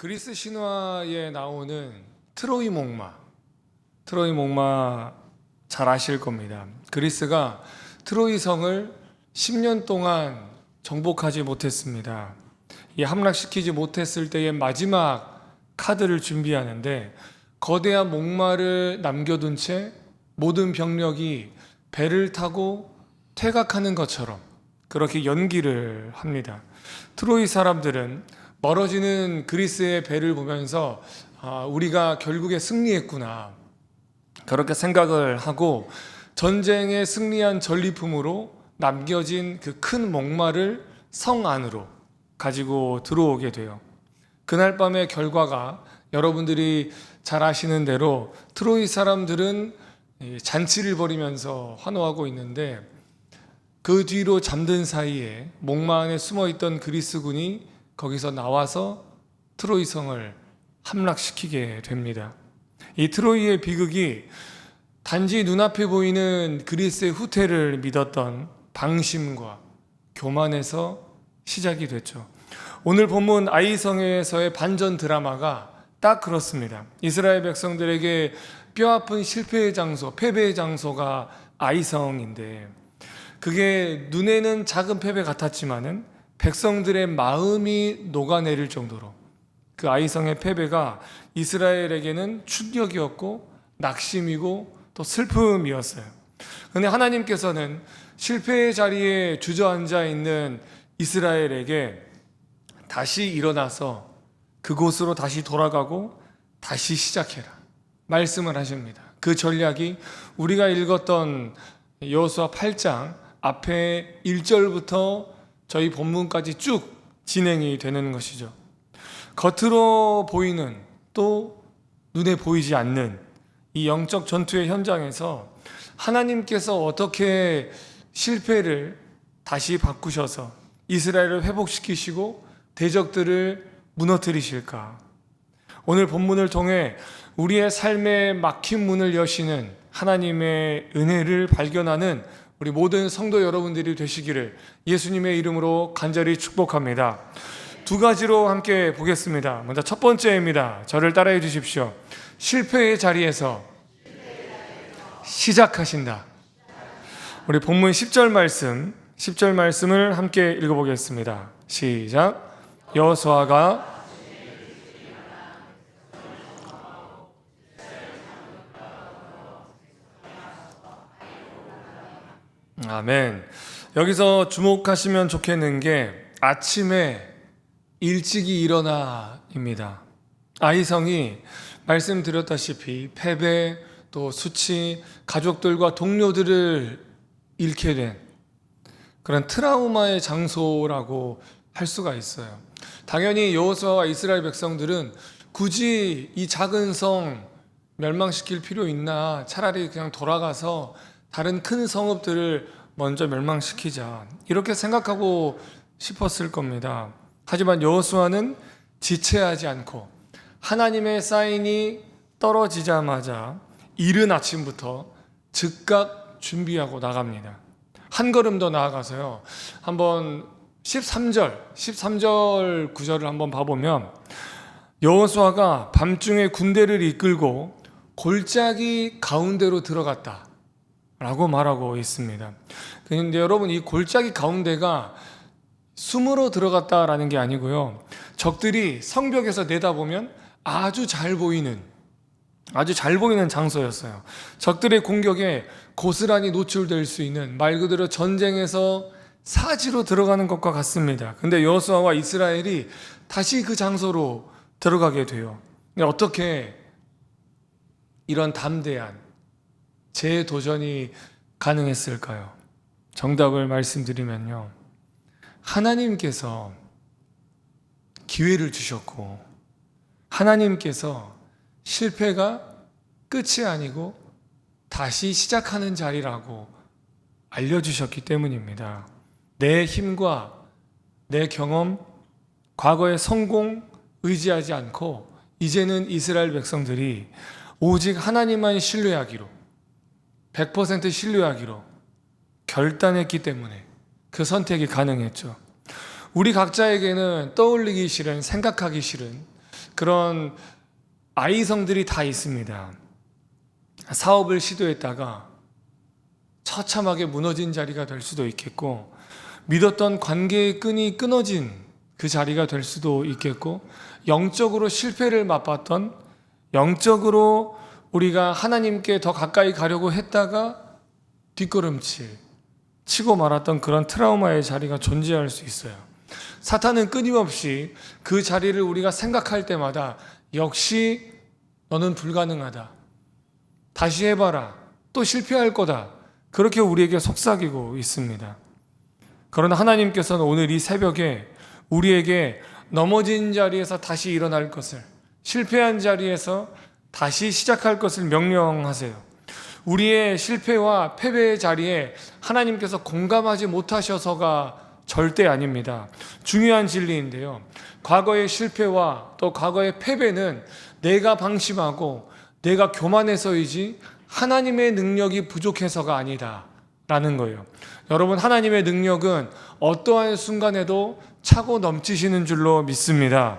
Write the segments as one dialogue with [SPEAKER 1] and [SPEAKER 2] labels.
[SPEAKER 1] 그리스 신화에 나오는 트로이 목마 잘 아실 겁니다. 그리스가 트로이 성을 10년 동안 정복하지 못했습니다. 이 함락시키지 못했을 때의 마지막 카드를 준비하는데 거대한 목마를 남겨둔 채 모든 병력이 배를 타고 퇴각하는 것처럼 그렇게 연기를 합니다. 트로이 사람들은 멀어지는 그리스의 배를 보면서 우리가 결국에 승리했구나 그렇게 생각을 하고 전쟁에 승리한 전리품으로 남겨진 그 큰 목마를 성 안으로 가지고 들어오게 돼요. 그날 밤의 결과가 여러분들이 잘 아시는 대로 트로이 사람들은 잔치를 벌이면서 환호하고 있는데 그 뒤로 잠든 사이에 목마 안에 숨어있던 그리스군이 거기서 나와서 트로이 성을 함락시키게 됩니다. 이 트로이의 비극이 단지 눈앞에 보이는 그리스의 후퇴를 믿었던 방심과 교만에서 시작이 됐죠. 오늘 본문 아이성에서의 반전 드라마가 딱 그렇습니다. 이스라엘 백성들에게 뼈아픈 실패의 장소, 패배의 장소가 아이성인데 그게 눈에는 작은 패배 같았지만은 백성들의 마음이 녹아내릴 정도로 그 아이성의 패배가 이스라엘에게는 충격이었고 낙심이고 또 슬픔이었어요. 그런데 하나님께서는 실패의 자리에 주저앉아 있는 이스라엘에게 다시 일어나서 그곳으로 다시 돌아가고 다시 시작해라 말씀을 하십니다. 그 전략이 우리가 읽었던 여호수아 8장 앞에 1절부터 저희 본문까지 쭉 진행이 되는 것이죠. 겉으로 보이는 또 눈에 보이지 않는 이 영적 전투의 현장에서 하나님께서 어떻게 실패를 다시 바꾸셔서 이스라엘을 회복시키시고 대적들을 무너뜨리실까? 오늘 본문을 통해 우리의 삶의 막힌 문을 여시는 하나님의 은혜를 발견하는 우리 모든 성도 여러분들이 되시기를 예수님의 이름으로 간절히 축복합니다. 두 가지로 함께 보겠습니다. 먼저 첫 번째입니다. 저를 따라해 주십시오. 실패의 자리에서 시작하신다. 우리 본문 10절 말씀을 함께 읽어보겠습니다. 시작. 여호수아가 아멘. 여기서 주목하시면 좋겠는 게 아침에 일찍이 일어나입니다. 아이성이 말씀드렸다시피 패배, 또 수치, 가족들과 동료들을 잃게 된 그런 트라우마의 장소라고 할 수가 있어요. 당연히 여호수아와 이스라엘 백성들은 굳이 이 작은 성 멸망시킬 필요 있나? 차라리 그냥 돌아가서 다른 큰 성읍들을 먼저 멸망시키자 이렇게 생각하고 싶었을 겁니다. 하지만 여호수아는 지체하지 않고 하나님의 사인이 떨어지자마자 이른 아침부터 즉각 준비하고 나갑니다. 한 걸음 더 나아가서요. 한번 13절 9절을 한번 봐보면 여호수아가 밤중에 군대를 이끌고 골짜기 가운데로 들어갔다 라고 말하고 있습니다. 그런데 여러분 이 골짜기 가운데가 숨으로 들어갔다라는 게 아니고요. 적들이 성벽에서 내다보면 아주 잘 보이는 장소였어요. 적들의 공격에 고스란히 노출될 수 있는 말 그대로 전쟁에서 사지로 들어가는 것과 같습니다. 근데 여호수아와 이스라엘이 다시 그 장소로 들어가게 돼요. 어떻게 이런 담대한 재도전이 가능했을까요? 정답을 말씀드리면요. 하나님께서 기회를 주셨고 하나님께서 실패가 끝이 아니고 다시 시작하는 자리라고 알려주셨기 때문입니다. 내 힘과 내 경험, 과거의 성공 의지하지 않고 이제는 이스라엘 백성들이 오직 하나님만 신뢰하기로 100% 신뢰하기로 결단했기 때문에 그 선택이 가능했죠. 우리 각자에게는 떠올리기 싫은, 생각하기 싫은 그런 아이성들이 다 있습니다. 사업을 시도했다가 처참하게 무너진 자리가 될 수도 있겠고, 믿었던 관계의 끈이 끊어진 그 자리가 될 수도 있겠고, 영적으로 실패를 맛봤던, 영적으로 우리가 하나님께 더 가까이 가려고 했다가 뒷걸음질 치고 말았던 그런 트라우마의 자리가 존재할 수 있어요. 사탄은 끊임없이 그 자리를 우리가 생각할 때마다 역시 너는 불가능하다, 다시 해봐라, 또 실패할 거다, 그렇게 우리에게 속삭이고 있습니다. 그러나 하나님께서는 오늘 이 새벽에 우리에게 넘어진 자리에서 다시 일어날 것을, 실패한 자리에서 다시 시작할 것을 명령하세요. 우리의 실패와 패배의 자리에 하나님께서 공감하지 못하셔서가 절대 아닙니다. 중요한 진리인데요, 과거의 실패와 또 과거의 패배는 내가 방심하고 내가 교만해서이지 하나님의 능력이 부족해서가 아니다 라는 거예요. 여러분, 하나님의 능력은 어떠한 순간에도 차고 넘치시는 줄로 믿습니다.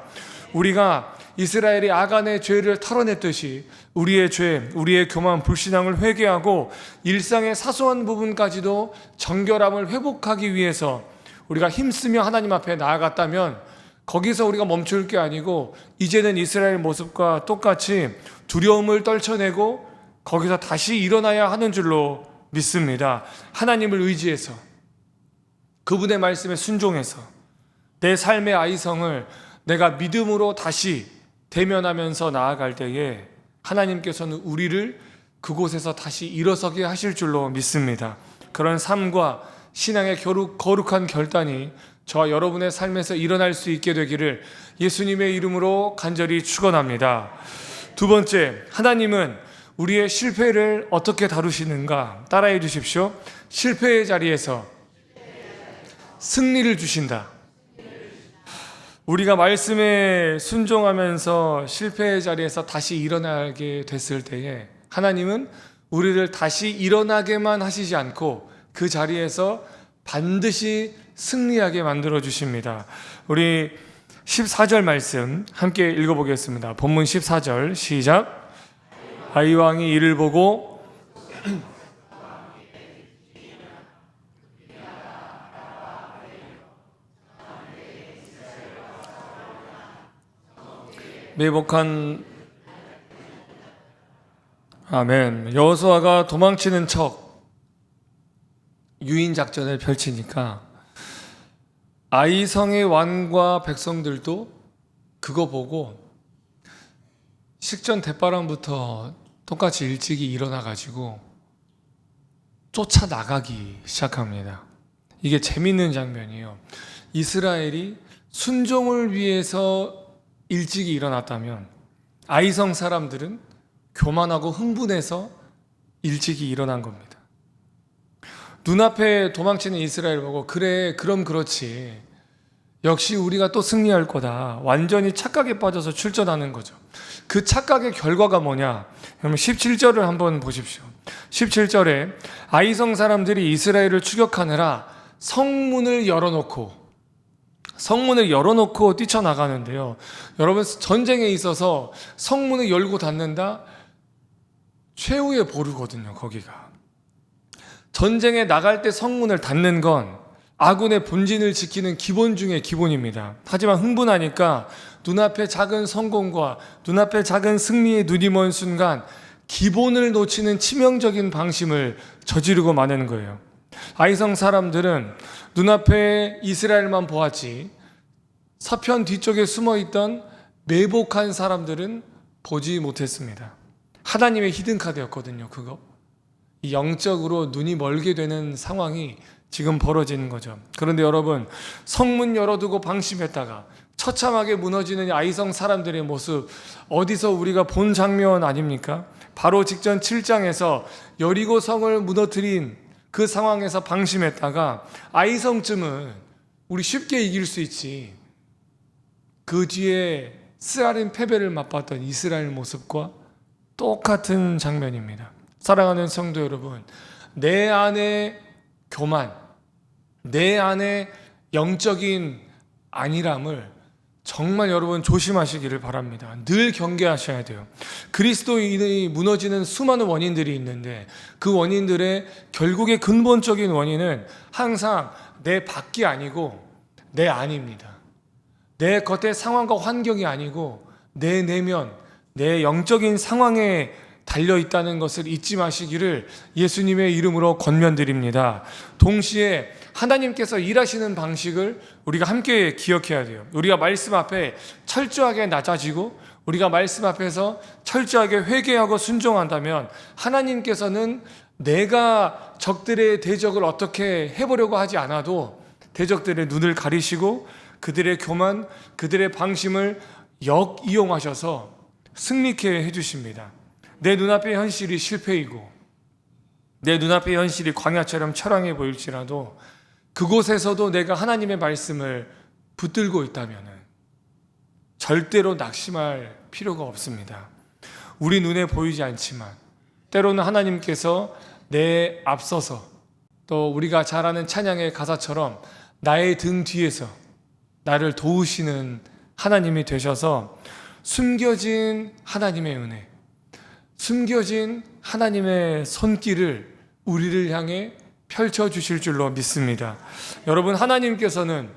[SPEAKER 1] 우리가 이스라엘이 아간의 죄를 털어냈듯이 우리의 죄, 우리의 교만, 불신앙을 회개하고 일상의 사소한 부분까지도 정결함을 회복하기 위해서 우리가 힘쓰며 하나님 앞에 나아갔다면 거기서 우리가 멈출 게 아니고 이제는 이스라엘 모습과 똑같이 두려움을 떨쳐내고 거기서 다시 일어나야 하는 줄로 믿습니다. 하나님을 의지해서, 그분의 말씀에 순종해서 내 삶의 아이성을 내가 믿음으로 다시 대면하면서 나아갈 때에 하나님께서는 우리를 그곳에서 다시 일어서게 하실 줄로 믿습니다. 그런 삶과 신앙의 거룩한 결단이 저와 여러분의 삶에서 일어날 수 있게 되기를 예수님의 이름으로 간절히 축원합니다. 두 번째, 하나님은 우리의 실패를 어떻게 다루시는가 따라해 주십시오. 실패의 자리에서 승리를 주신다. 우리가 말씀에 순종하면서 실패의 자리에서 다시 일어나게 됐을 때에 하나님은 우리를 다시 일어나게만 하시지 않고 그 자리에서 반드시 승리하게 만들어 주십니다. 우리 14절 말씀 함께 읽어보겠습니다. 본문 14절 시작. 아이왕이 이를 보고 매복한 아멘. 여호수아가 도망치는 척 유인 작전을 펼치니까 아이성의 왕과 백성들도 그거 보고 식전 대바람부터 똑같이 일찍이 일어나가지고 쫓아나가기 시작합니다. 이게 재밌는 장면이에요. 이스라엘이 순종을 위해서 일찍이 일어났다면 아이성 사람들은 교만하고 흥분해서 일찍이 일어난 겁니다. 눈앞에 도망치는 이스라엘 보고 그래, 그럼 그렇지, 역시 우리가 또 승리할 거다, 완전히 착각에 빠져서 출전하는 거죠. 그 착각의 결과가 뭐냐? 그러면 17절을 한번 보십시오. 17절에 아이성 사람들이 이스라엘을 추격하느라 성문을 열어놓고 뛰쳐나가는데요. 여러분, 전쟁에 있어서 성문을 열고 닫는다? 최후의 보루거든요, 거기가. 전쟁에 나갈 때 성문을 닫는 건 아군의 본진을 지키는 기본 중에 기본입니다. 하지만 흥분하니까 눈앞에 작은 성공과 눈앞에 작은 승리의 눈이 먼 순간 기본을 놓치는 치명적인 방심을 저지르고 마는 거예요. 아이성 사람들은 눈앞에 이스라엘만 보았지 서편 뒤쪽에 숨어있던 매복한 사람들은 보지 못했습니다. 하나님의 히든카드였거든요, 그거. 영적으로 눈이 멀게 되는 상황이 지금 벌어지는 거죠. 그런데 여러분, 성문 열어두고 방심했다가 처참하게 무너지는 아이성 사람들의 모습, 어디서 우리가 본 장면 아닙니까? 바로 직전 7장에서 여리고 성을 무너뜨린 그 상황에서 방심했다가 아이성쯤은 우리 쉽게 이길 수 있지, 그 뒤에 쓰라린 패배를 맛봤던 이스라엘 모습과 똑같은 장면입니다. 사랑하는 성도 여러분, 내 안에 교만, 내 안에 영적인 안일함을 정말 여러분 조심하시기를 바랍니다. 늘 경계하셔야 돼요. 그리스도인이 무너지는 수많은 원인들이 있는데 그 원인들의 결국의 근본적인 원인은 항상 내 밖이 아니고 내 안입니다. 내 겉의 상황과 환경이 아니고 내 내면, 내 영적인 상황에 달려 있다는 것을 잊지 마시기를 예수님의 이름으로 권면드립니다. 동시에 하나님께서 일하시는 방식을 우리가 함께 기억해야 돼요. 우리가 말씀 앞에 철저하게 낮아지고 우리가 말씀 앞에서 철저하게 회개하고 순종한다면 하나님께서는 내가 적들의 대적을 어떻게 해보려고 하지 않아도 대적들의 눈을 가리시고 그들의 교만, 그들의 방심을 역이용하셔서 승리케 해주십니다. 내 눈앞의 현실이 실패이고 내 눈앞의 현실이 광야처럼 처량해 보일지라도 그곳에서도 내가 하나님의 말씀을 붙들고 있다면 절대로 낙심할 필요가 없습니다. 우리 눈에 보이지 않지만 때로는 하나님께서 내 앞서서 또 우리가 잘 아는 찬양의 가사처럼 나의 등 뒤에서 나를 도우시는 하나님이 되셔서 숨겨진 하나님의 은혜, 숨겨진 하나님의 손길을 우리를 향해 펼쳐주실 줄로 믿습니다. 여러분, 하나님께서는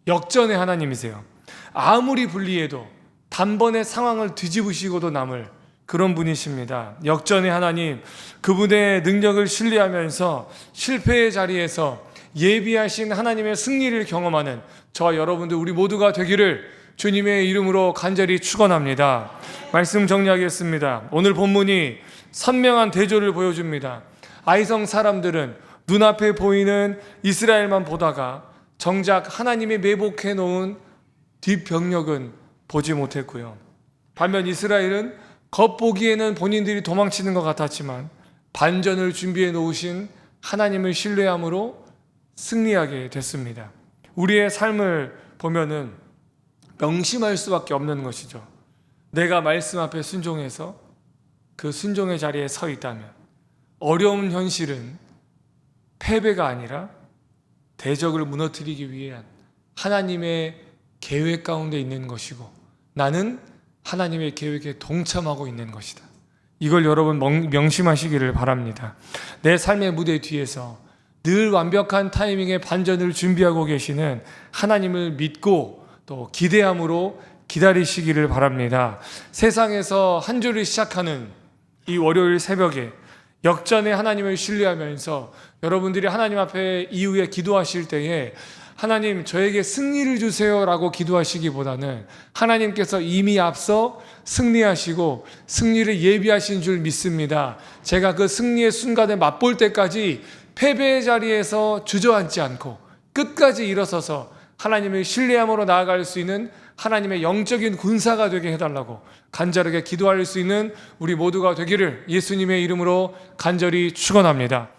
[SPEAKER 1] 역전의 하나님이세요. 아무리 불리해도 단번에 상황을 뒤집으시고도 남을 그런 분이십니다. 역전의 하나님, 그분의 능력을 신뢰하면서 실패의 자리에서 예비하신 하나님의 승리를 경험하는 저와 여러분들 우리 모두가 되기를 주님의 이름으로 간절히 축원합니다. 말씀 정리하겠습니다. 오늘 본문이 선명한 대조를 보여줍니다. 아이성 사람들은 눈앞에 보이는 이스라엘만 보다가 정작 하나님이 매복해 놓은 뒷병력은 보지 못했고요. 반면 이스라엘은 겉보기에는 본인들이 도망치는 것 같았지만 반전을 준비해 놓으신 하나님을 신뢰함으로 승리하게 됐습니다. 우리의 삶을 보면은 명심할 수밖에 없는 것이죠. 내가 말씀 앞에 순종해서 그 순종의 자리에 서 있다면 어려운 현실은 패배가 아니라 대적을 무너뜨리기 위한 하나님의 계획 가운데 있는 것이고 나는 하나님의 계획에 동참하고 있는 것이다. 이걸 여러분 명심하시기를 바랍니다. 내 삶의 무대 뒤에서 늘 완벽한 타이밍에 반전을 준비하고 계시는 하나님을 믿고 또 기대함으로 기다리시기를 바랍니다. 세상에서 한 주를 시작하는 이 월요일 새벽에 역전의 하나님을 신뢰하면서 여러분들이 하나님 앞에 이후에 기도하실 때에 하나님 저에게 승리를 주세요 라고 기도하시기보다는 하나님께서 이미 앞서 승리하시고 승리를 예비하신 줄 믿습니다. 제가 그 승리의 순간에 맛볼 때까지 패배의 자리에서 주저앉지 않고 끝까지 일어서서 하나님을 신뢰함으로 나아갈 수 있는 하나님의 영적인 군사가 되게 해달라고 간절하게 기도할 수 있는 우리 모두가 되기를 예수님의 이름으로 간절히 축원합니다.